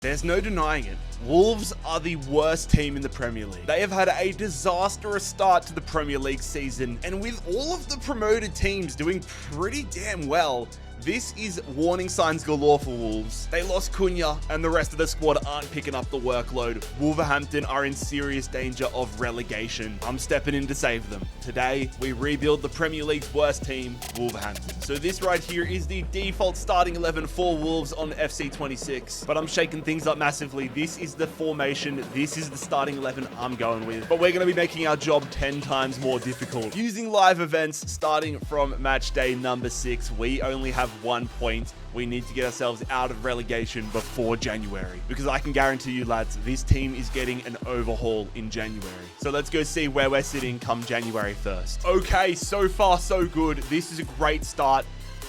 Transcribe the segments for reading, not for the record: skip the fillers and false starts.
There's no denying it. Wolves are the worst team in the Premier League. They have had a disastrous start to the Premier League season, and with all of the promoted teams doing pretty damn well, this is warning signs galore for Wolves. They lost Cunha, and the rest of the squad aren't picking up the workload. Wolverhampton are in serious danger of relegation. I'm stepping in to save them. Today, we rebuild the Premier League's worst team, Wolverhampton. So this right here is the default starting 11 for Wolves on FC26, but I'm shaking things up massively. This is the formation. This is the starting 11 I'm going with, but we're going to be making our job 10 times more difficult. Using live events starting from match day number 6, we only have 1 point. We need to get ourselves out of relegation before January, because I can guarantee you, lads, this team is getting an overhaul in January. So let's go see where we're sitting come January 1st. Okay, so far so good. This is a great start.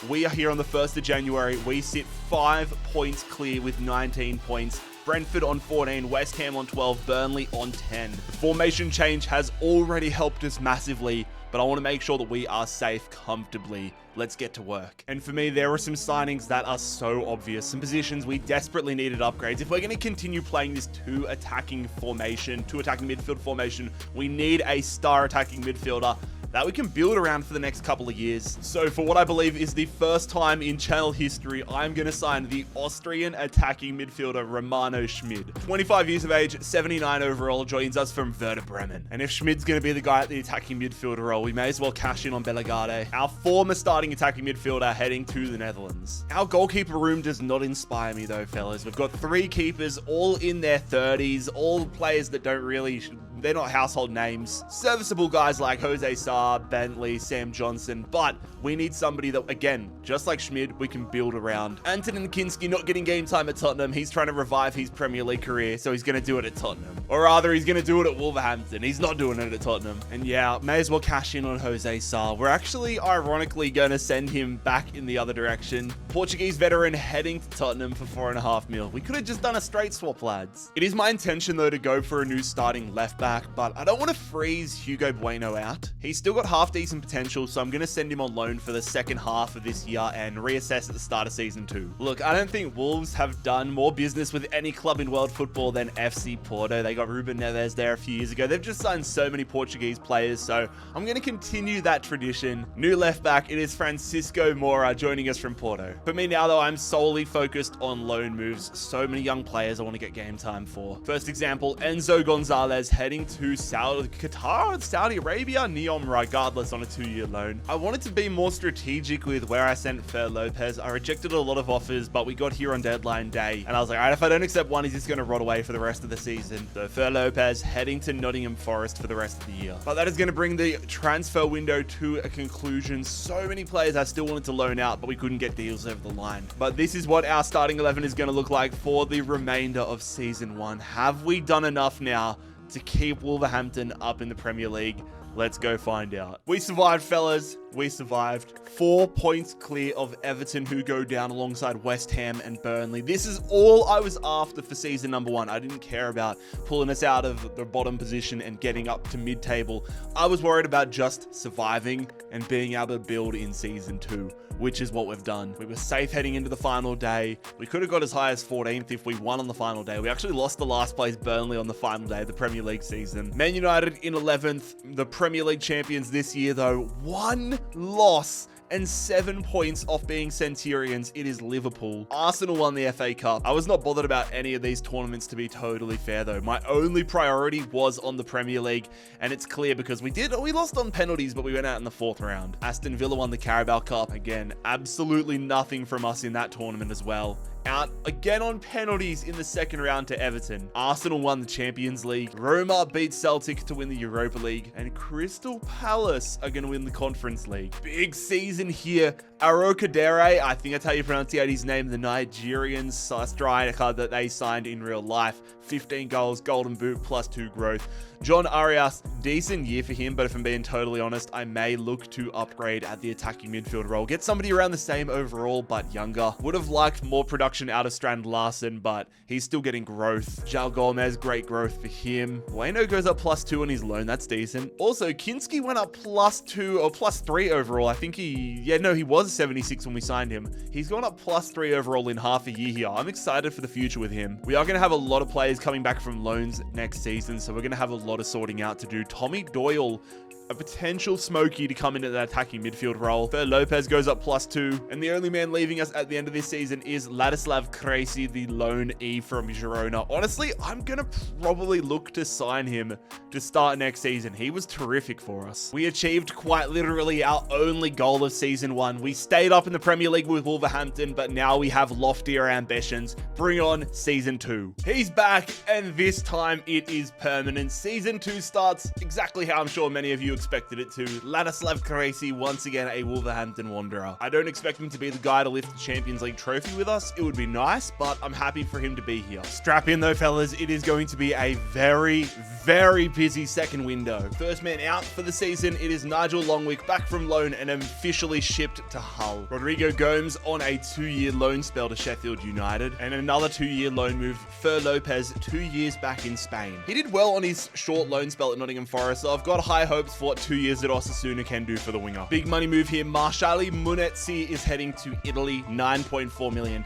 We are here on the 1st of January. We sit 5 points clear with 19 points. Brentford on 14, West Ham on 12, Burnley on 10. The formation change has already helped us massively, but I want to make sure that we are safe comfortably. Let's get to work. And for me, there are some signings that are so obvious. Some positions we desperately needed upgrades. If we're going to continue playing this two attacking midfield formation, we need a star attacking midfielder that we can build around for the next couple of years. So for what I believe is the first time in channel history, I'm going to sign the Austrian attacking midfielder Romano Schmid. 25 years of age, 79 overall, joins us from Werder Bremen. And if Schmid's going to be the guy at the attacking midfielder role, we may as well cash in on Bellegarde, our former starting attacking midfielder heading to the Netherlands. Our goalkeeper room does not inspire me though, fellas. We've got 3 keepers, all in their 30s, all players that don't really... They're not household names. Serviceable guys like Jose Sarr, Bentley, Sam Johnson, but we need somebody that, again, just like Schmid, we can build around. Antonin Kinski not getting game time at Tottenham. He's trying to revive his Premier League career, so he's going to do it at Tottenham. Or rather, he's going to do it at Wolverhampton. He's not doing it at Tottenham. And yeah, may as well cash in on Jose Sarr. We're actually, ironically, going to send him back in the other direction. Portuguese veteran heading to Tottenham for 4.5 mil. We could have just done a straight swap, lads. It is my intention, though, to go for a new starting left back, but I don't want to freeze Hugo Bueno out. He's still got half decent potential, so I'm going to send him on loan for the second half of this year and reassess at the start of season 2. Look, I don't think Wolves have done more business with any club in world football than FC Porto. They got Ruben Neves there a few years ago. They've just signed so many Portuguese players, so I'm going to continue that tradition. New left back, it is Francisco Moura joining us from Porto. For me now, though, I'm solely focused on loan moves. So many young players I want to get game time for. First example, Enzo Gonzalez heading to Qatar, Saudi Arabia, Neom regardless on a 2-year loan. I wanted to be more strategic with where I sent Fer Lopez. I rejected a lot of offers, but we got here on deadline day, and I was like, all right, if I don't accept one, he's just going to rot away for the rest of the season. So Fer Lopez heading to Nottingham Forest for the rest of the year. But that is going to bring the transfer window to a conclusion. So many players I still wanted to loan out, but we couldn't get deals over the line. But this is what our starting 11 is going to look like for the remainder of season 1. Have we done enough now to keep Wolverhampton up in the Premier League? Let's go find out. We survived, fellas. We survived. 4 points clear of Everton, who go down alongside West Ham and Burnley. This is all I was after for season number 1. I didn't care about pulling us out of the bottom position and getting up to mid-table. I was worried about just surviving and being able to build in season 2, which is what we've done. We were safe heading into the final day. We could have got as high as 14th if we won on the final day. We actually lost the last place Burnley on the final day of the Premier League season. Man United in 11th, the Premier League champions this year though. 1 loss and 7 points off being Centurions. It is Liverpool. Arsenal won the FA Cup. I was not bothered about any of these tournaments, to be totally fair though. My only priority was on the Premier League, and it's clear because we lost on penalties, but we went out in the 4th round. Aston Villa won the Carabao Cup. Again, absolutely nothing from us in that tournament as well. Out again on penalties in the 2nd round to Everton. Arsenal won the Champions League. Roma beat Celtic to win the Europa League. And Crystal Palace are going to win the Conference League. Big season here. Arokadere, I think that's how you pronounce his name, the Nigerian striker that they signed in real life. 15 goals, golden boot, +2 growth. John Arias, decent year for him, but if I'm being totally honest, I may look to upgrade at the attacking midfield role. Get somebody around the same overall, but younger. Would have liked more production out of Strand Larson, but he's still getting growth. João Gomez, great growth for him. Bueno goes up +2 on his loan. That's decent. Also, Kinski went up +2 or +3 overall. I think he was a 76 when we signed him. He's gone up +3 overall in half a year here. I'm excited for the future with him. We are going to have a lot of players coming back from loans next season, so we're going to have a lot of sorting out to do. Tommy Doyle, a potential smoky to come into that attacking midfield role. Fer Lopez goes up +2, and the only man leaving us at the end of this season is Ladislav Krejci, the lone E from Girona. Honestly, I'm gonna probably look to sign him to start next season. He was terrific for us. We achieved quite literally our only goal of season 1. We stayed up in the Premier League with Wolverhampton, but now we have loftier ambitions. Bring on season 2. He's back, and this time it is permanent. Season 2 starts exactly how I'm sure many of you expected it to. Ladislav Krejci, once again a Wolverhampton wanderer. I don't expect him to be the guy to lift the Champions League trophy with us. It would be nice, but I'm happy for him to be here. Strap in though, fellas. It is going to be a very, very busy second window. First man out for the season, it is Nigel Longwick, back from loan and officially shipped to Hull. Rodrigo Gomes on a 2-year loan spell to Sheffield United, and another 2-year loan move. Fer Lopez, 2 years back in Spain. He did well on his short loan spell at Nottingham Forest, so I've got high hopes for what 2 years at Osasuna can do for the winger. Big money move here. Marshali Munetsi is heading to Italy, £9.4 million.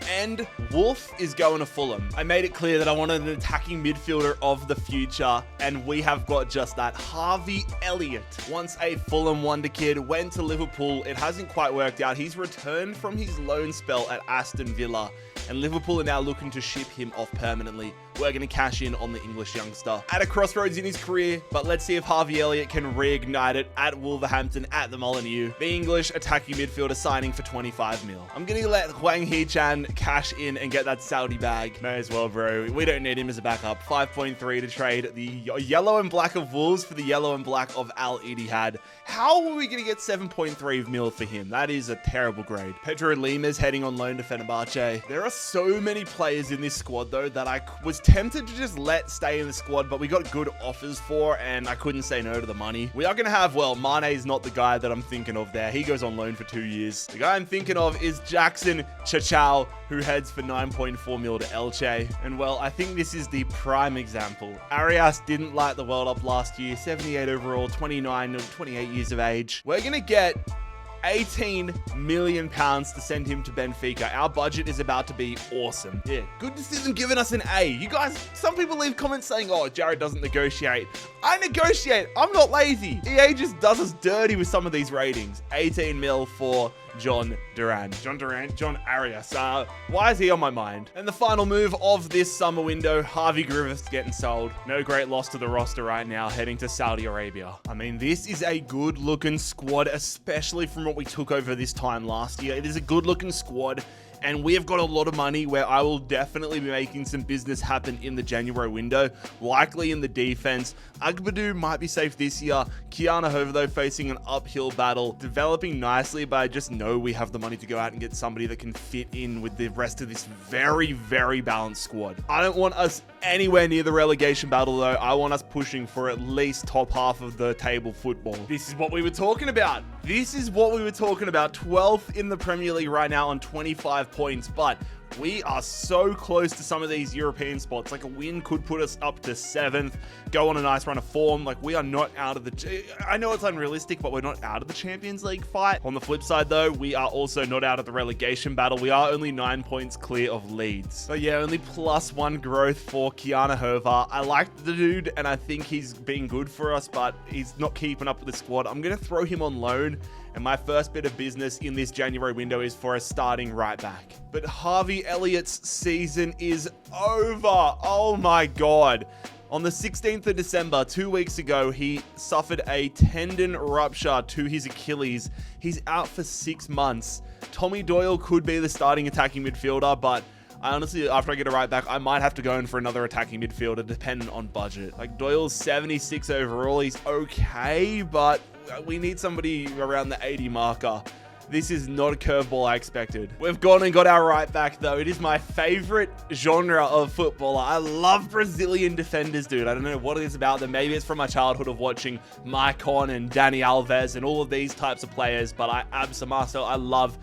And Wolf is going to Fulham. I made it clear that I wanted an attacking midfielder of the future, and we have got just that. Harvey Elliott, once a Fulham wonder kid, went to Liverpool. It hasn't quite worked out. He's returned from his loan spell at Aston Villa, and Liverpool are now looking to ship him off permanently. We're going to cash in on the English youngster. At a crossroads in his career, but let's see if Harvey Elliott can reignite it at Wolverhampton at the Molineux. The English attacking midfielder signing for 25 mil. I'm going to let Hwang Hee-chan cash in and get that Saudi bag. May as well, bro. We don't need him as a backup. 5.3 to trade the yellow and black of Wolves for the yellow and black of Al Ittihad. How are we going to get 7.3 mil for him? That is a terrible grade. Pedro Lima's heading on loan to Fenerbahce. There are so many players in this squad, though, that I was tempted to just let stay in the squad, but we got good offers for, and I couldn't say no to the money. We are going to have, well, Mane's not the guy that I'm thinking of there. He goes on loan for 2 years. The guy I'm thinking of is Jackson Chachao, who heads for 9.4 mil to Elche. And, well, I think this is the prime example. Arias didn't light the world up last year. 78 overall, 29 or 28 years of age. We're going to get £18 million to send him to Benfica. Our budget is about to be awesome. Yeah, good decision giving us an A. You guys, some people leave comments saying, oh, Jarrad doesn't negotiate. I negotiate. I'm not lazy. EA just does us dirty with some of these ratings. 18 mil for John Arias. Why is he on my mind? And the final move of this summer window, Harvey Griffiths getting sold. No great loss to the roster right now, heading to Saudi Arabia. I mean, this is a good looking squad, especially from what we took over this time last year. It is a good looking squad, and we have got a lot of money where I will definitely be making some business happen in the January window, likely in the defense. Agbadu might be safe this year. Kiana Hover, though, facing an uphill battle, developing nicely, but I just know we have the money to go out and get somebody that can fit in with the rest of this very, very balanced squad. I don't want us anywhere near the relegation battle, though. I want us pushing for at least top half of the table football. This is what we were talking about. 12th in the Premier League right now on 25 points, but we are so close to some of these European spots. Like, a win could put us up to 7th, go on a nice run of form. Like, we are not out of the... I know it's unrealistic, but we're not out of the Champions League fight. On the flip side, though, we are also not out of the relegation battle. We are only 9 points clear of Leeds. So yeah, only +1 growth for Kiana Hover. I like the dude, and I think he's been good for us, but he's not keeping up with the squad. I'm going to throw him on loan. And my first bit of business in this January window is for a starting right back. But Harvey Elliott's season is over. Oh my God. On the 16th of December, 2 weeks ago, he suffered a tendon rupture to his Achilles. He's out for 6 months. Tommy Doyle could be the starting attacking midfielder, but I honestly, after I get a right back, I might have to go in for another attacking midfielder, dependent on budget. Like, Doyle's 76 overall. He's okay, but we need somebody around the 80 marker. This is not a curveball I expected. We've gone and got our right back, though. It is my favorite genre of footballer. I love Brazilian defenders, dude. I don't know what it is about them. Maybe it's from my childhood of watching Maicon and Dani Alves and all of these types of players, but I love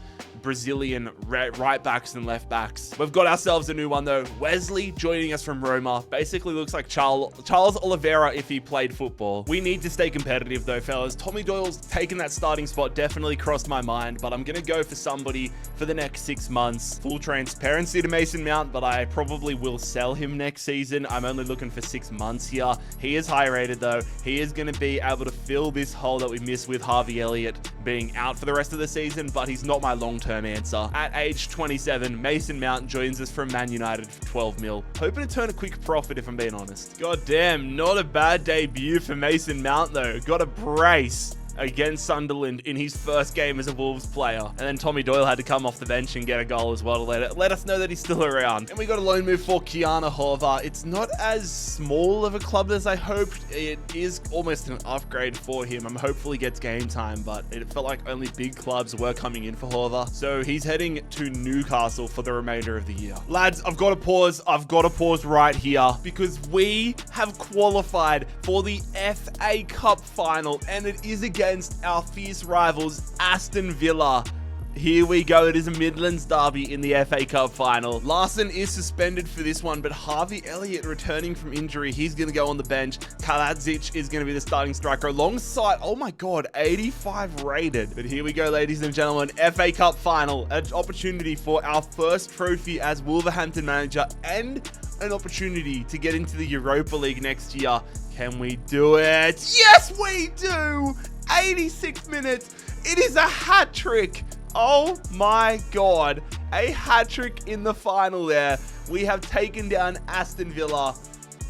Brazilian right backs and left backs. We've got ourselves a new one though. Wesley joining us from Roma. Basically looks like Charles Oliveira if he played football. We need to stay competitive though, fellas. Tommy Doyle's taken that starting spot, definitely crossed my mind, but I'm going to go for somebody for the next 6 months. Full transparency to Mason Mount, but I probably will sell him next season. I'm only looking for 6 months here. He is high rated though. He is going to be able to fill this hole that we miss with Harvey Elliott being out for the rest of the season, but he's not my long-term answer. At age 27, Mason Mount joins us from Man United for 12 mil. Hoping to turn a quick profit if I'm being honest. God damn, not a bad debut for Mason Mount though. Got a brace against Sunderland in his first game as a Wolves player. And then Tommy Doyle had to come off the bench and get a goal as well to let us know that he's still around. And we got a loan move for Kiana Horvath. It's not as small of a club as I hoped. It is almost an upgrade for him. I'm hopeful he gets game time, but it felt like only big clubs were coming in for Horvath. So he's heading to Newcastle for the remainder of the year. Lads, I've got to pause. I've got to pause right here because we have qualified for the FA Cup final, and it is against our fierce rivals Aston Villa. Here we go. It is a Midlands derby in the FA Cup final. Larson is suspended for this one, but Harvey Elliott returning from injury. He's going to go on the bench. Kaladzic is going to be the starting striker alongside, oh my God, 85 rated. But here we go, ladies and gentlemen. FA Cup final. An opportunity for our first trophy as Wolverhampton manager and an opportunity to get into the Europa League next year. Can we do it? Yes, we do! 86 minutes. It is a hat trick. Oh my God. A hat trick in the final there. We have taken down Aston Villa.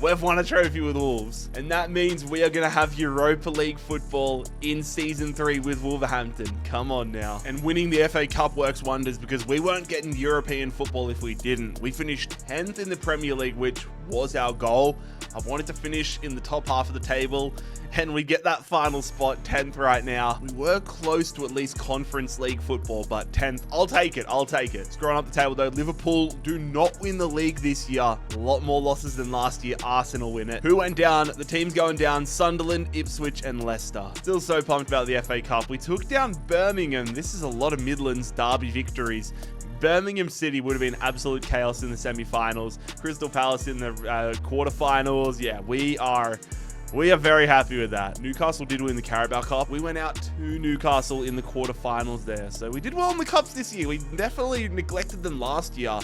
We've won a trophy with Wolves. And that means we are going to have Europa League football in Season 3 with Wolverhampton. Come on now. And winning the FA Cup works wonders because we weren't getting European football if we didn't. We finished 10th in the Premier League, which was our goal. I wanted to finish in the top half of the table, and we get that final spot, 10th right now. We were close to at least Conference League football, but 10th, I'll take it. I'll take it. Scrolling up the table though, Liverpool do not win the league this year. A lot more losses than last year. Arsenal win it. Who went down? The team's going down. Sunderland, Ipswich, and Leicester. Still so pumped about the FA Cup. We took down Birmingham. This is a lot of Midlands derby victories. Birmingham City would have been absolute chaos in the semi-finals. Crystal Palace in the quarterfinals. Yeah, we are very happy with that. Newcastle did win the Carabao Cup. We went out to Newcastle in the quarterfinals there. So we did well in the Cups this year. We definitely neglected them last year,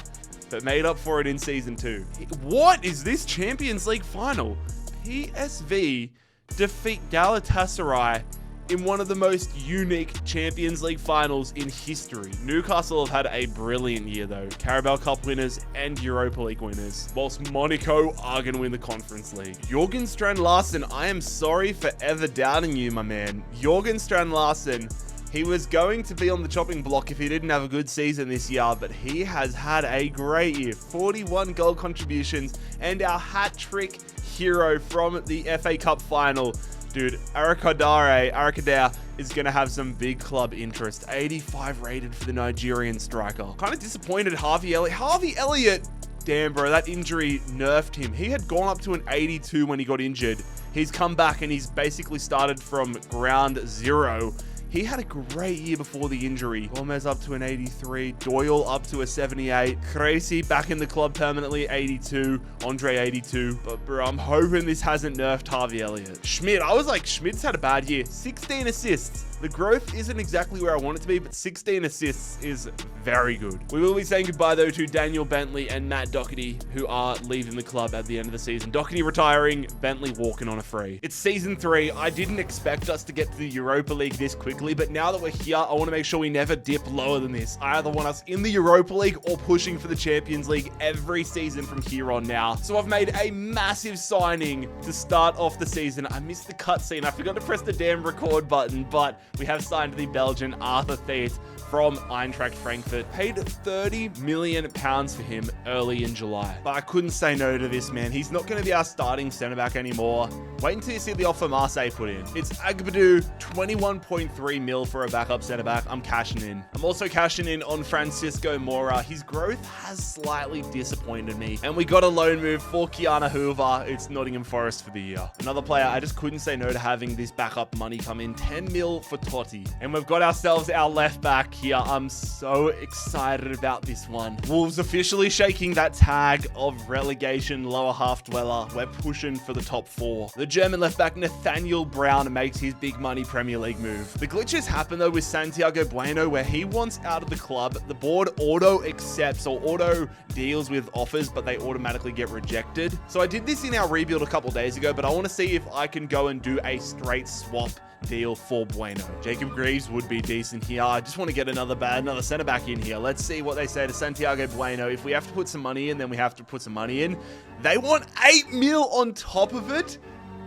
but made up for it in Season 2. What is this Champions League final? PSV defeat Galatasaray in one of the most unique Champions League finals in history. Newcastle have had a brilliant year though. Carabao Cup winners and Europa League winners, whilst Monaco are going to win the Conference League. Jorgen Strand Larsen, I am sorry for ever doubting you, my man. Jorgen Strand Larsen, he was going to be on the chopping block if he didn't have a good season this year, but he has had a great year. 41 goal contributions and our hat-trick hero from the FA Cup final. Dude, Arakadare is going to have some big club interest. 85 rated for the Nigerian striker. Kind of disappointed Harvey Elliott. Harvey Elliott, damn bro, that injury nerfed him. He had gone up to an 82 when he got injured. He's come back and he's basically started from ground zero. He had a great year before the injury. Gomez up to an 83. Doyle up to a 78. Crazy back in the club permanently, 82. Andre, 82. But bro, I'm hoping this hasn't nerfed Harvey Elliott. Schmidt, I was like, Schmidt's had a bad year. 16 assists. The growth isn't exactly where I want it to be, but 16 assists is very good. We will be saying goodbye though to Daniel Bentley and Matt Doherty, who are leaving the club at the end of the season. Doherty retiring, Bentley walking on a free. It's Season 3. I didn't expect us to get to the Europa League this quickly, but now that we're here, I want to make sure we never dip lower than this. I either want us in the Europa League or pushing for the Champions League every season from here on now. So I've made a massive signing to start off the season. I missed the cutscene. I forgot to press the damn record button, but we have signed the Belgian Arthur Theet from Eintracht Frankfurt. Paid £30 million for him early in July. But I couldn't say no to this, man. He's not going to be our starting centre-back anymore. Wait until you see the offer Marseille put in. It's Agbadou, 21.3 mil for a backup centre-back. I'm cashing in. I'm also cashing in on Francisco Mora. His growth has slightly disappointed me. And we got a loan move for Kiana Hoover. It's Nottingham Forest for the year. Another player, I just couldn't say no to having this backup money come in. 10 mil for Totti. And we've got ourselves our left back. here. I'm so excited about this one. Wolves officially shaking that tag of relegation lower half dweller. We're pushing for the top 4. The German left back Nathaniel Brown makes his big money Premier League move. The glitches happen though with Santiago Bueno where he wants out of the club. The board auto accepts or auto deals with offers, but they automatically get rejected. So I did this in our rebuild a couple days ago, but I want to see if I can go and do a straight swap deal for Bueno. Jacob Greaves would be decent here. I just want to get another center back in here. Let's see what they say to Santiago Bueno. If we have to put some money in, then we have to put some money in. They want 8 mil on top of it?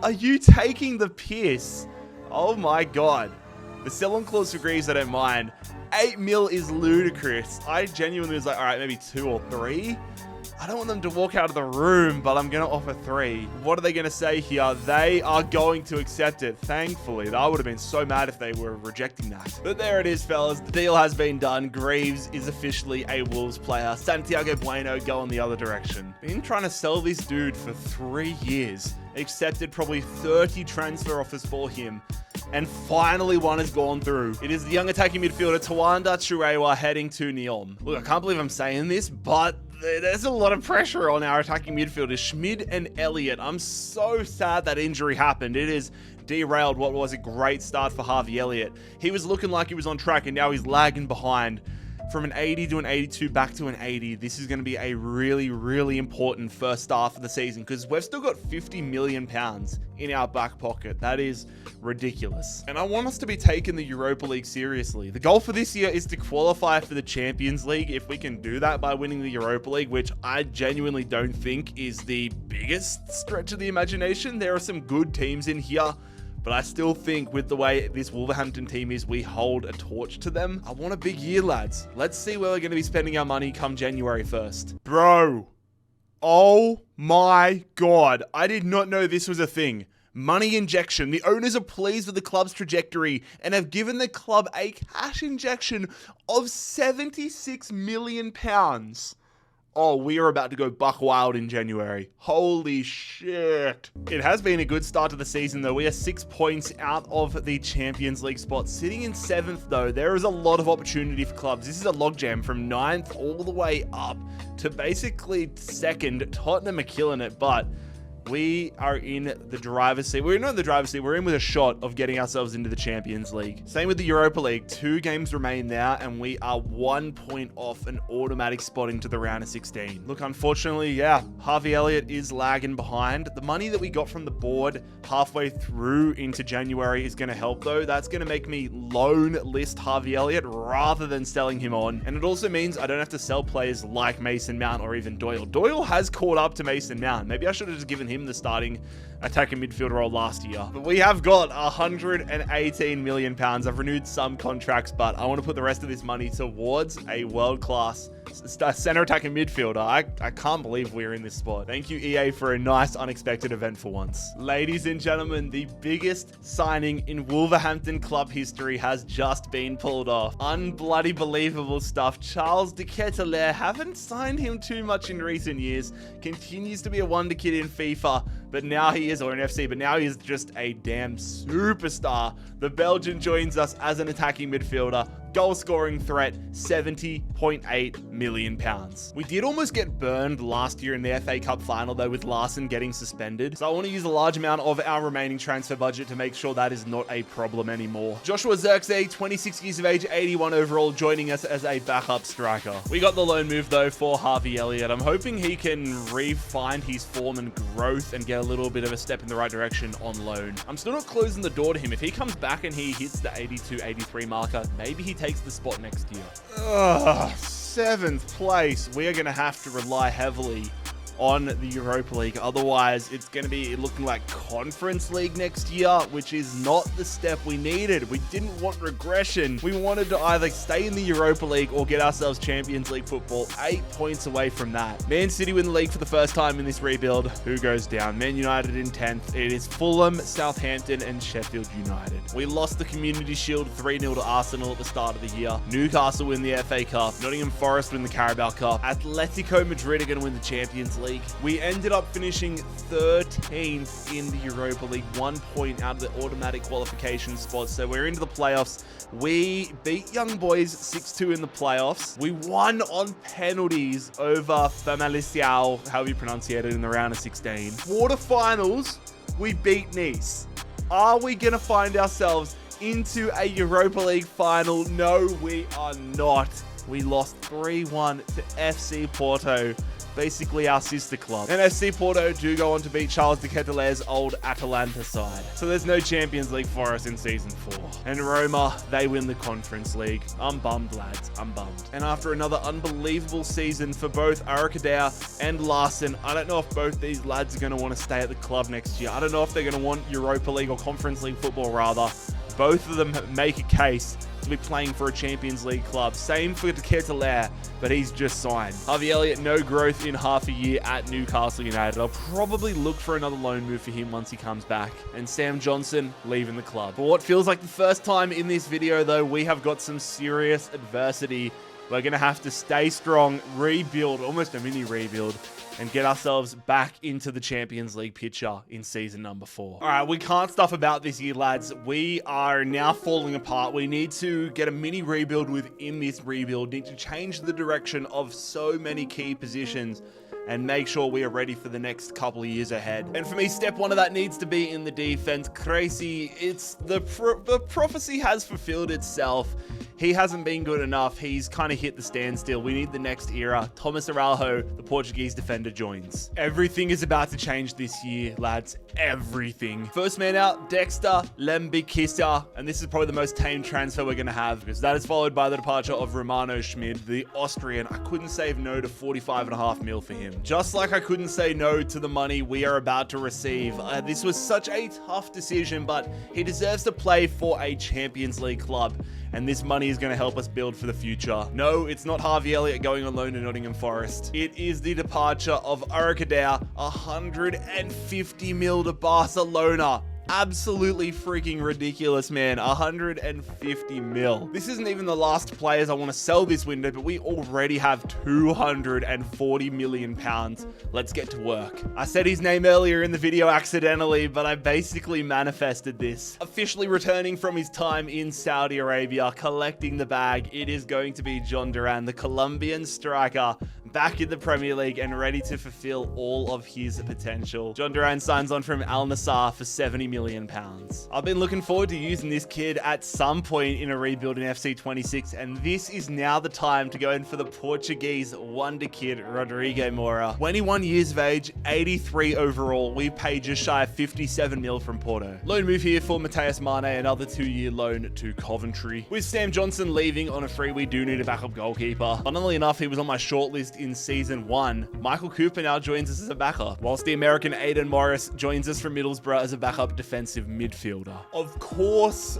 Are you taking the piss? Oh my God. The sell-on clause for Greaves, I don't mind. 8 mil is ludicrous. I genuinely was like, all right, maybe 2 or 3. I don't want them to walk out of the room, but I'm going to offer 3. What are they going to say here? They are going to accept it, thankfully. I would have been so mad if they were rejecting that. But there it is, fellas. The deal has been done. Greaves is officially a Wolves player. Santiago Bueno going the other direction. Been trying to sell this dude for 3 years. Accepted probably 30 transfer offers for him. And finally one has gone through. It is the young attacking midfielder Tawanda Churewa heading to Neom. Look, I can't believe I'm saying this, but there's a lot of pressure on our attacking midfielders, Schmid and Elliott. I'm so sad that injury happened. It has derailed what was a great start for Harvey Elliott. He was looking like he was on track and now he's lagging behind. From an 80 to an 82 back to an 80. This is going to be a really, really important first half of the season because we've still got 50 million pounds in our back pocket. That is ridiculous. And I want us to be taking the Europa League seriously. The goal for this year is to qualify for the Champions League. If we can do that by winning the Europa League, which I genuinely don't think is the biggest stretch of the imagination. There are some good teams in here. But I still think with the way this Wolverhampton team is, we hold a torch to them. I want a big year, lads. Let's see where we're going to be spending our money come January 1st. Bro. Oh my God. I did not know this was a thing. Money injection. The owners are pleased with the club's trajectory and have given the club a cash injection of 76 million pounds. Oh, we are about to go buck wild in January. Holy shit. It has been a good start to the season, though. We are 6 points out of the Champions League spot. Sitting in 7th, though, there is a lot of opportunity for clubs. This is a logjam from 9th all the way up to basically 2nd. Tottenham are killing it, but we are in the driver's seat. We're not in the driver's seat. We're in with a shot of getting ourselves into the Champions League. Same with the Europa League. 2 games remain now, and we are 1 point off an automatic spot into the round of 16. Look, unfortunately, yeah, Harvey Elliott is lagging behind. The money that we got from the board halfway through into January is going to help, though. That's going to make me loan list Harvey Elliott rather than selling him on. And it also means I don't have to sell players like Mason Mount or even Doyle. Doyle has caught up to Mason Mount. Maybe I should have just given him the starting attacking midfielder role last year. But we have got 118 million pounds. I've renewed some contracts, but I want to put the rest of this money towards a world-class center attacking midfielder. I can't believe we're in this spot. Thank you, EA, for a nice unexpected event for once. Ladies and gentlemen, the biggest signing in Wolverhampton club history has just been pulled off. Unbloody believable stuff. Charles de Ketelaere, haven't signed him too much in recent years. Continues to be a wonder kid in FIFA, but now he is, or in FC, but now he is just a damn superstar. The Belgian joins us as an attacking midfielder. Goal scoring threat, 70.8 million pounds. We did almost get burned last year in the FA Cup final, though, with Larson getting suspended. So I want to use a large amount of our remaining transfer budget to make sure that is not a problem anymore. Joshua Zirkzee, 26 years of age, 81 overall, joining us as a backup striker. We got the loan move, though, for Harvey Elliott. I'm hoping he can re-find his form and growth and get a little bit of a step in the right direction on loan. I'm still not closing the door to him. If he comes back and he hits the 82, 83 marker, maybe he takes the spot next year. 7th place. We are going to have to rely heavily on the Europa League. Otherwise, it's going to be looking like Conference League next year, which is not the step we needed. We didn't want regression. We wanted to either stay in the Europa League or get ourselves Champions League football. 8 points away from that. Man City win the league for the first time in this rebuild. Who goes down? Man United in 10th. It is Fulham, Southampton, and Sheffield United. We lost the Community Shield 3-0 to Arsenal at the start of the year. Newcastle win the FA Cup. Nottingham Forest win the Carabao Cup. Atletico Madrid are going to win the Champions League. League. We ended up finishing 13th in the Europa League, 1 point out of the automatic qualification spot. So we're into the playoffs. We beat Young Boys 6-2 in the playoffs. We won on penalties over Famalicão, however you pronounce it, in the round of 16. Quarterfinals, we beat Nice. Are we going to find ourselves into a Europa League final? No, we are not. We lost 3-1 to FC Porto, basically our sister club. And FC Porto do go on to beat Charles de Keteler's old Atalanta side. So there's no Champions League for us in Season 4. And Roma, they win the Conference League. I'm bummed, lads. I'm bummed. And after another unbelievable season for both Arakadow and Larson, I don't know if both these lads are going to want to stay at the club next year. I don't know if they're going to want Europa League or Conference League football, rather. Both of them make a case to be playing for a Champions League club. Same for De Keteler, but he's just signed. Harvey Elliott, no growth in half a year at Newcastle United. I'll probably look for another loan move for him once he comes back. And Sam Johnson leaving the club. For what feels like the first time in this video, though, we have got some serious adversity. We're going to have to stay strong, rebuild, almost a mini rebuild, and get ourselves back into the Champions League picture in season number 4. All right, we can't stuff about this year, lads. We are now falling apart. We need to get a mini rebuild within this rebuild. Need to change the direction of so many key positions and make sure we are ready for the next couple of years ahead. And for me, step one of that needs to be in the defense. Crazy, it's the prophecy has fulfilled itself. He hasn't been good enough. He's kind of hit the standstill. We need the next era. Thomas Araujo, the Portuguese defender, joins. Everything is about to change this year, lads. Everything. First man out, Dexter Lembikisa. And this is probably the most tame transfer we're going to have, because that is followed by the departure of Romano Schmid, the Austrian. I couldn't say no to 45.5 mil for him. Just like I couldn't say no to the money we are about to receive. This was such a tough decision, but he deserves to play for a Champions League club. And this money is going to help us build for the future. No, it's not Harvey Elliott going on loan to Nottingham Forest. It is the departure of Arakadow, 150 mil to Barcelona. Absolutely freaking ridiculous, man. 150 mil. This isn't even the last players I want to sell this window, but we already have 240 million pounds. Let's get to work. I said his name earlier in the video accidentally, but I basically manifested this. Officially returning from his time in Saudi Arabia, collecting the bag, it is going to be John Duran, the Colombian striker, back in the Premier League and ready to fulfill all of his potential. John Duran signs on from Al Nassr for 70 million pounds. I've been looking forward to using this kid at some point in a rebuild in FC 26, and this is now the time to go in for the Portuguese wonder kid, Rodrigo Moura. 21 years of age, 83 overall. We paid just shy of 57 mil from Porto. Loan move here for Matheus Mane, another 2-year loan to Coventry. With Sam Johnson leaving on a free, we do need a backup goalkeeper. Funnily enough, he was on my shortlist in season 1. Michael Cooper now joins us as a backup, whilst the American Aidan Morris joins us from Middlesbrough as a backup defensive midfielder. Of course,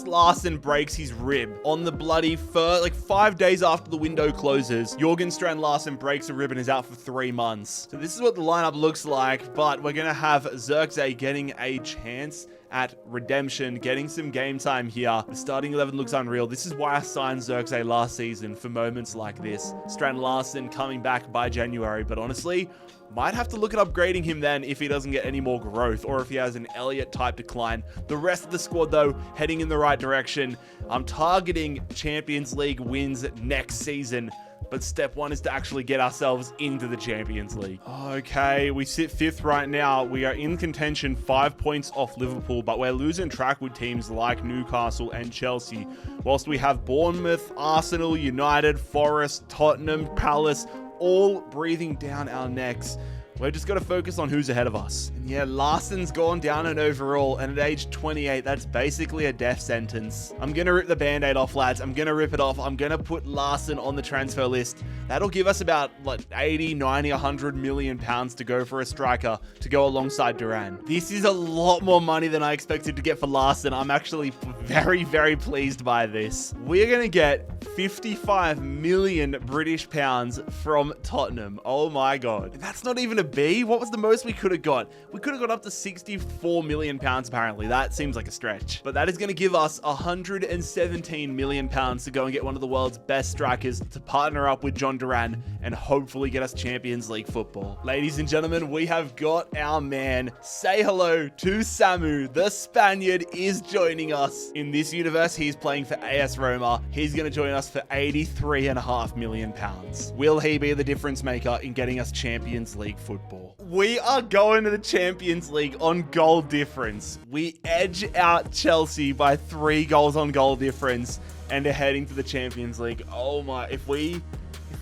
Larson breaks his rib on the bloody 5 days after the window closes. Jorgen Strand Larson breaks a rib and is out for 3 months. So this is what the lineup looks like, but we're going to have Zirkzee getting a chance at redemption, getting some game time here. The starting 11 looks unreal. This is why I signed Zirkzee last season, for moments like this. Strand Larson coming back by January, but honestly, might have to look at upgrading him then if he doesn't get any more growth or if he has an Elliott type decline. The rest of the squad, though, heading in the right direction. I'm targeting Champions League wins next season, but step one is to actually get ourselves into the Champions League. Okay, we sit 5th right now. We are in contention, 5 points off Liverpool, but we're losing track with teams like Newcastle and Chelsea. Whilst we have Bournemouth, Arsenal, United, Forest, Tottenham, Palace, all breathing down our necks. We're just got to focus on who's ahead of us. And yeah, Larson's gone down in overall, and at age 28, that's basically a death sentence. I'm going to rip the band-aid off, lads. I'm going to rip it off. I'm going to put Larson on the transfer list. That'll give us about 80, 90, 100 million pounds to go for a striker to go alongside Duran. This is a lot more money than I expected to get for Larson. I'm actually very, very pleased by this. We're going to get 55 million British pounds from Tottenham. Oh my God. That's not even a it be? What was the most we could have got? We could have got up to 64 million pounds, apparently. That seems like a stretch. But that is going to give us 117 million pounds to go and get one of the world's best strikers to partner up with John Duran and hopefully get us Champions League football. Ladies and gentlemen, we have got our man. Say hello to Samu. The Spaniard is joining us. In this universe, he's playing for AS Roma. He's going to join us for 83.5 million pounds. Will he be the difference maker in getting us Champions League football? We are going to the Champions League on goal difference. We edge out Chelsea by 3 goals on goal difference and are heading to the Champions League. Oh my, if we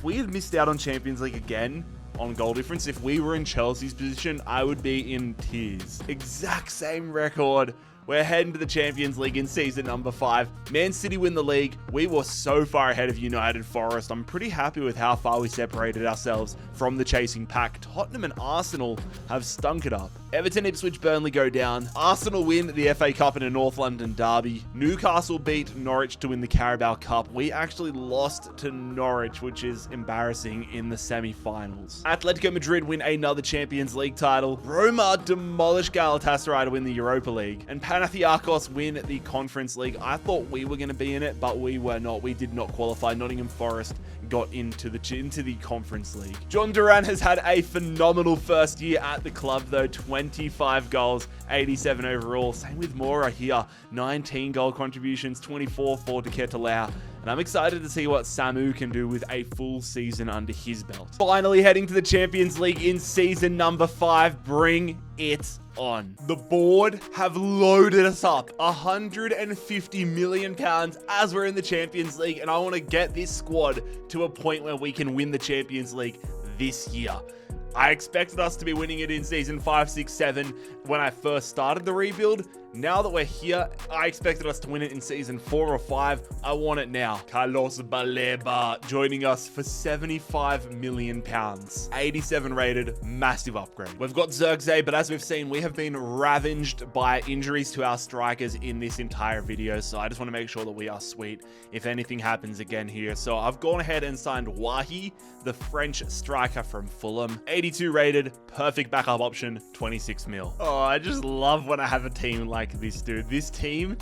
had missed out on Champions League again on goal difference, if we were in Chelsea's position, I would be in tears. Exact same record. We're heading to the Champions League in season number 5. Man City win the league. We were so far ahead of United Forest. I'm pretty happy with how far we separated ourselves from the chasing pack. Tottenham and Arsenal have stunk it up. Everton, Ipswich, Burnley go down. Arsenal win the FA Cup in a North London derby. Newcastle beat Norwich to win the Carabao Cup. We actually lost to Norwich, which is embarrassing, in the semi-finals. Atletico Madrid win another Champions League title. Roma demolish Galatasaray to win the Europa League. And Panathinaikos win the Conference League. I thought we were going to be in it, but we were not. We did not qualify. Nottingham Forest got into the Conference League. John Duran has had a phenomenal first year at the club, though. 25 goals, 87 overall. Same with Mora here. 19 goal contributions, 24 for De Ketelaere. And I'm excited to see what Samu can do with a full season under his belt. Finally heading to the Champions League in season number 5. Bring it on. The board have loaded us up 150 million pounds as we're in the Champions League, and I want to get this squad to a point where we can win the Champions League this year. I expected us to be winning it in season 5, 6, 7 when I first started the rebuild. Now that we're here, I expected us to win it in season 4 or 5. I want it now. Carlos Baleba joining us for 75 million pounds. 87 rated, massive upgrade. We've got Zirkzee, but as we've seen, we have been ravaged by injuries to our strikers in this entire video. So I just want to make sure that we are sweet if anything happens again here. So I've gone ahead and signed Wahi, the French striker from Fulham. 82 rated, perfect backup option, 26 mil. Oh, I just love when I have a team like this, dude. This team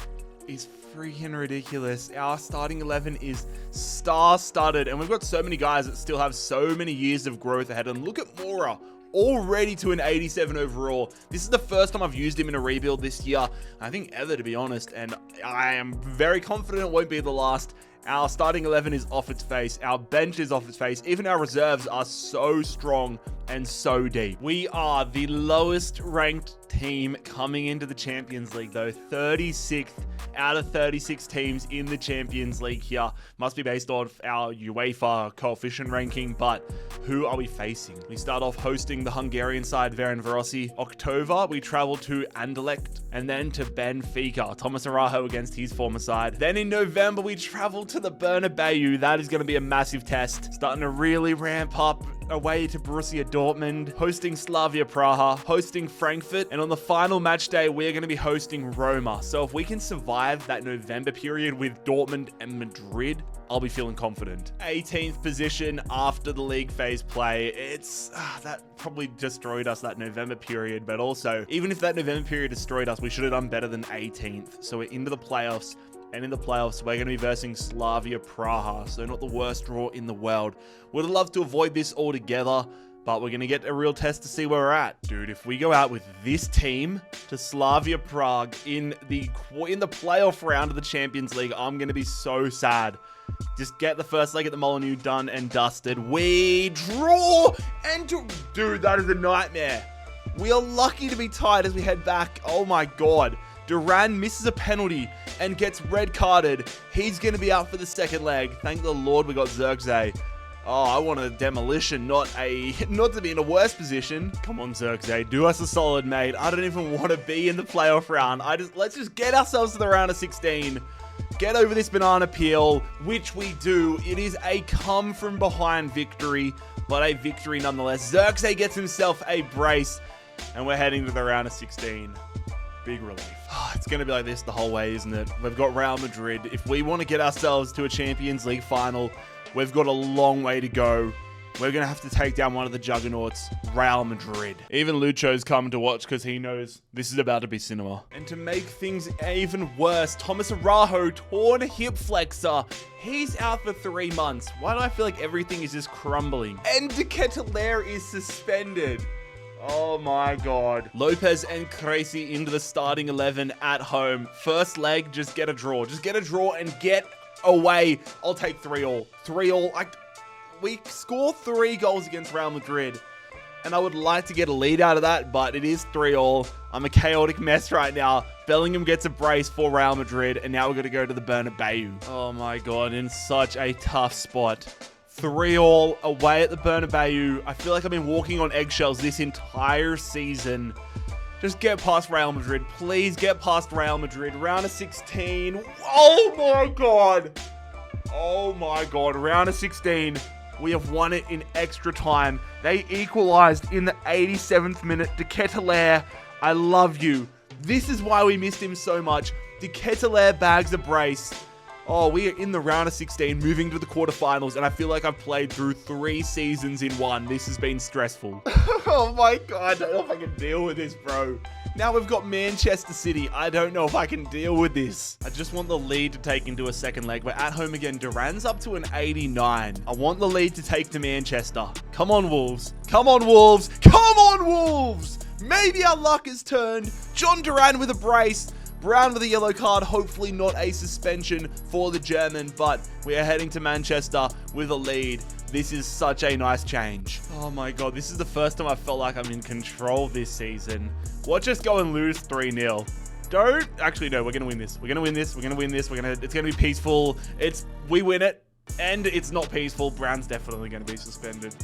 is freaking ridiculous. Our starting 11 is star-studded, and we've got so many guys that still have so many years of growth ahead. And look at Mora, already to an 87 overall. This is the first time I've used him in a rebuild this year, I think ever, to be honest, and I am very confident it won't be the last. Our starting 11 is off its face. Our bench is off its face. Even our reserves are so strong and so deep. We are the lowest ranked team coming into the Champions League, though. 36th out of 36 teams in the Champions League here. Must be based off our UEFA coefficient ranking, but who are we facing? We start off hosting the Hungarian side, Ferencvárosi. October, we travel to Anderlecht and then to Benfica. Thomas Araujo against his former side. Then in November, we travel to the Bernabeu. That is going to be a massive test. Starting to really ramp up away to Borussia Dortmund, hosting Slavia Praha, hosting Frankfurt, and on the final match day, we're going to be hosting Roma. So if we can survive that November period with Dortmund and Madrid, I'll be feeling confident. 18th position after the league phase play. It's that probably destroyed us, that November period, but also, even if that November period destroyed us, we should have done better than 18th. So we're into the playoffs. And in the playoffs, we're going to be versing Slavia Praha, so not the worst draw in the world. Would have loved to avoid this altogether, but we're going to get a real test to see where we're at. Dude, if we go out with this team to Slavia Prague in the playoff round of the Champions League, I'm going to be so sad. Just get the first leg at the Molineux done and dusted. We draw, and dude, that is a nightmare. We are lucky to be tied as we head back. Oh my God. Duran misses a penalty and gets red carded. He's going to be out for the second leg. Thank the Lord we got Zirkzee. Oh, I want a demolition, not to be in a worse position. Come on, Zirkzee, do us a solid, mate. I don't even want to be in the playoff round. Let's just get ourselves to the round of 16. Get over this banana peel, which we do. It is a come from behind victory, but a victory nonetheless. Zirkzee gets himself a brace, and we're heading to the round of 16. Big relief. It's going to be like this the whole way, isn't it? We've got Real Madrid. If we want to get ourselves to a Champions League final, we've got a long way to go. we're going to have to take down one of the juggernauts, Real Madrid. Even Lucho's come to watch because he knows this is about to be cinema. And to make things even worse, Thomas Araujo, torn hip flexor. He's out for 3 months. Why do I feel like everything is just crumbling? And De Ketelaere is suspended. Oh my God. Lopez and Crazy into the starting 11 at home. First leg, just get a draw. Just get a draw and get away. I'll take 3-all. 3-all. We score 3 goals against Real Madrid, and I would like to get a lead out of that, but it is 3-all. I'm a chaotic mess right now. Bellingham gets a brace for Real Madrid, and now we're going to go to the Bernabeu. Oh my God, in such a tough spot. 3-all away at the Bernabeu. I feel like I've been walking on eggshells this entire season. Just get past Real Madrid. Please get past Real Madrid. Round of 16. Oh my God. Oh my God. Round of 16. We have won it in extra time. They equalized in the 87th minute. De Ketelaere, I love you. This is why we missed him so much. De Ketelaere bags a brace. Oh, we are in the round of 16, moving to the quarterfinals, and I feel like I've played through 3 seasons in one. This has been stressful. Oh my God, I don't know if I can deal with this, bro. Now we've got Manchester City. I don't know if I can deal with this. I just want the lead to take into a second leg. We're at home again. Duran's up to an 89. I want the lead to take to Manchester. Come on, Wolves. Come on, Wolves. Come on, Wolves. Maybe our luck has turned. John Duran with a brace. Brown with a yellow card, hopefully not a suspension for the German, but we are heading to Manchester with a lead. This is such a nice change. Oh my God, this is the first time I felt like I'm in control this season. Watch us go and lose 3-0. Don't, actually no, we're gonna win this. We're gonna win this, we're gonna win this, it's gonna be peaceful. We win it, and it's not peaceful. Brown's definitely gonna be suspended.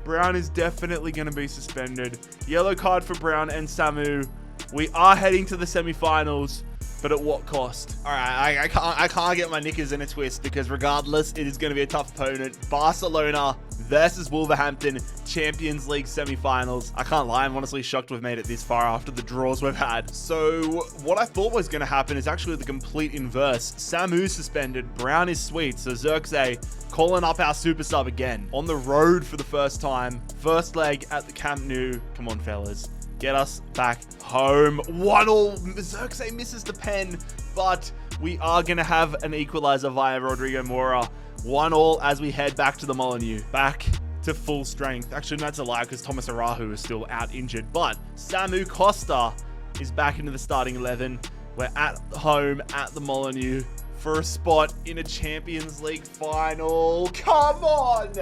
Brown is definitely gonna be suspended. Yellow card for Brown and Samu. We are heading to the semi-finals, but at what cost? All right, I can't get my knickers in a twist because regardless, it is going to be a tough opponent. Barcelona versus Wolverhampton, Champions League semi-finals. I can't lie, I'm honestly shocked we've made it this far after the draws we've had. So what I thought was going to happen is actually the complete inverse. Samu suspended, Brown is sweet, so Xerxes calling up our super sub again. On the road for the first time. First leg at the Camp Nou. Come on, fellas. Get us back home. 1-all. Xerxes misses the pen, but we are going to have an equalizer via Rodrigo Mora. 1-all as we head back to the Molineux. Back to full strength. Actually, that's a lie because Thomas Araujo is still out injured, but Samu Costa is back into the starting 11. We're at home at the Molineux for a spot in a Champions League final. Come on!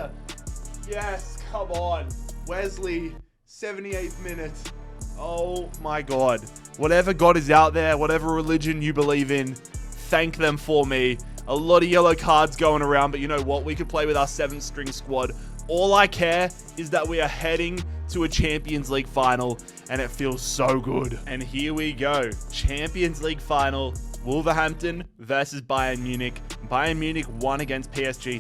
Yes, come on. Wesley, 78th minute. Oh my God. Whatever God is out there, whatever religion you believe in, thank them for me. A lot of yellow cards going around, but you know what? We could play with our 7th string squad. All I care is that we are heading to a Champions League final, and it feels so good. And here we go. Champions League final. Wolverhampton versus Bayern Munich. Bayern Munich won against PSG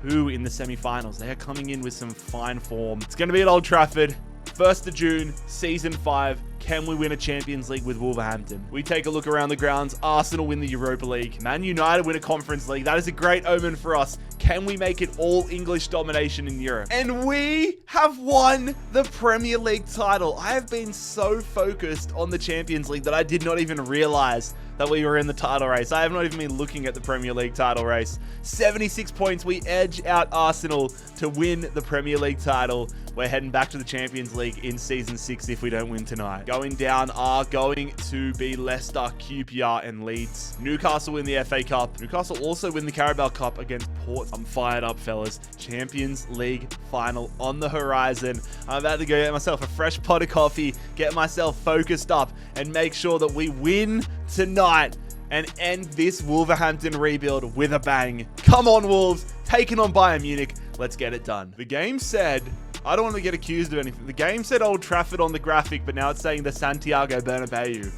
6-2 in the semi-finals. They are coming in with some fine form. It's going to be at Old Trafford. 1st of June, Season 5. Can we win a Champions League with Wolverhampton? We take a look around the grounds. Arsenal win the Europa League. Man United win a Conference League. That is a great omen for us. Can we make it all English domination in Europe? And we have won the Premier League title. I have been so focused on the Champions League that I did not even realize that we were in the title race. I have not even been looking at the Premier League title race. 76 points. We edge out Arsenal to win the Premier League title. We're heading back to the Champions League in Season 6 if we don't win tonight. Going down are going to be Leicester, QPR, and Leeds. Newcastle win the FA Cup. Newcastle also win the Carabao Cup against Port. I'm fired up, fellas. Champions League final on the horizon. I'm about to go get myself a fresh pot of coffee, get myself focused up, and make sure that we win tonight and end this Wolverhampton rebuild with a bang. Come on, Wolves. Taking on Bayern Munich. Let's get it done. The game said... I don't want to get accused of anything. The game said Old Trafford on the graphic, but now it's saying the Santiago Bernabeu.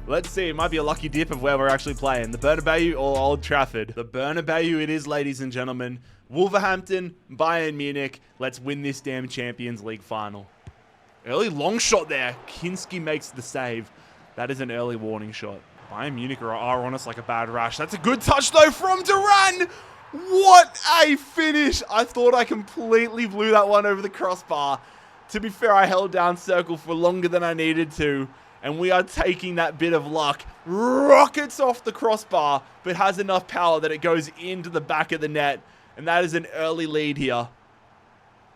Let's see. It might be a lucky dip of where we're actually playing. The Bernabeu or Old Trafford? The Bernabeu it is, ladies and gentlemen. Wolverhampton, Bayern Munich. Let's win this damn Champions League final. Early long shot there. Kinski makes the save. That is an early warning shot. Bayern Munich are on us like a bad rash. That's a good touch, though, from Duran. What a finish! I thought I completely blew that one over the crossbar. To be fair, I held down circle for longer than I needed to. And we are taking that bit of luck. Rockets off the crossbar, but has enough power that it goes into the back of the net. And that is an early lead here.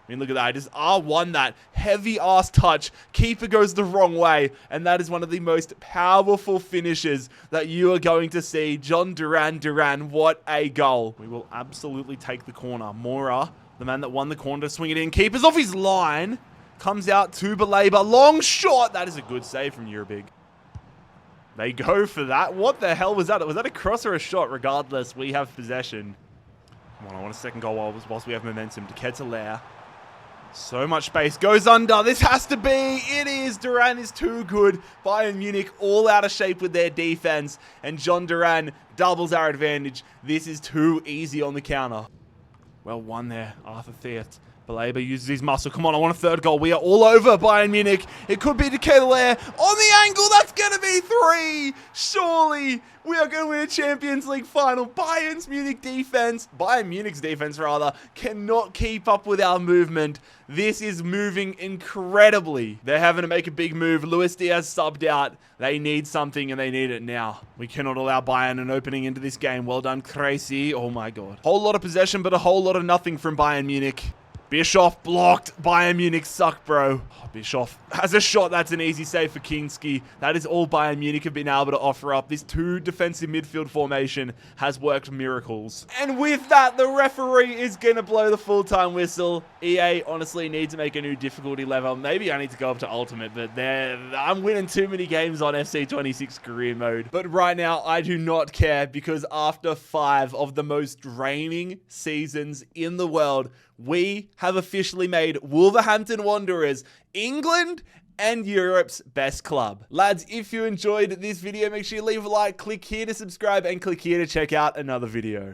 I mean, look at that. I just R1 that. Heavy ass touch. Keeper goes the wrong way. And that is one of the most powerful finishes that you are going to see. John Duran, what a goal. We will absolutely take the corner. Mora, the man that won the corner, to swing it in. Keeper's off his line. Comes out to Baleba. Long shot. That is a good save from Eurobig. They go for that. What the hell was that? Was that a cross or a shot? Regardless, we have possession. Come on, I want a second goal whilst we have momentum. To Ketelaere. So much space. Goes under. This has to be. It is. Duran is too good. Bayern Munich all out of shape with their defense. And John Duran doubles our advantage. This is too easy on the counter. Well won there, Arthur Theath. Baleba uses his muscle. Come on, I want a third goal. We are all over Bayern Munich. It could be to Ketelaere. On the angle, that's going to be 3. Surely, we are going to win a Champions League final. Bayern Munich's defense, cannot keep up with our movement. This is moving incredibly. They're having to make a big move. Luis Diaz subbed out. They need something, and they need it now. We cannot allow Bayern an opening into this game. Well done, Crazy. Oh my god. Whole lot of possession, but a whole lot of nothing from Bayern Munich. Bischoff blocked. Bayern Munich suck, bro. Oh, Bischoff has a shot. That's an easy save for Kinski. That is all Bayern Munich have been able to offer up. This 2 defensive midfield formation has worked miracles. And with that, the referee is going to blow the full-time whistle. EA honestly need to make a new difficulty level. Maybe I need to go up to Ultimate, but I'm winning too many games on FC26 career mode. But right now, I do not care, because after 5 of the most draining seasons in the world, we have officially made Wolverhampton Wanderers England and Europe's best club. Lads, if you enjoyed this video, make sure you leave a like, click here to subscribe, and click here to check out another video.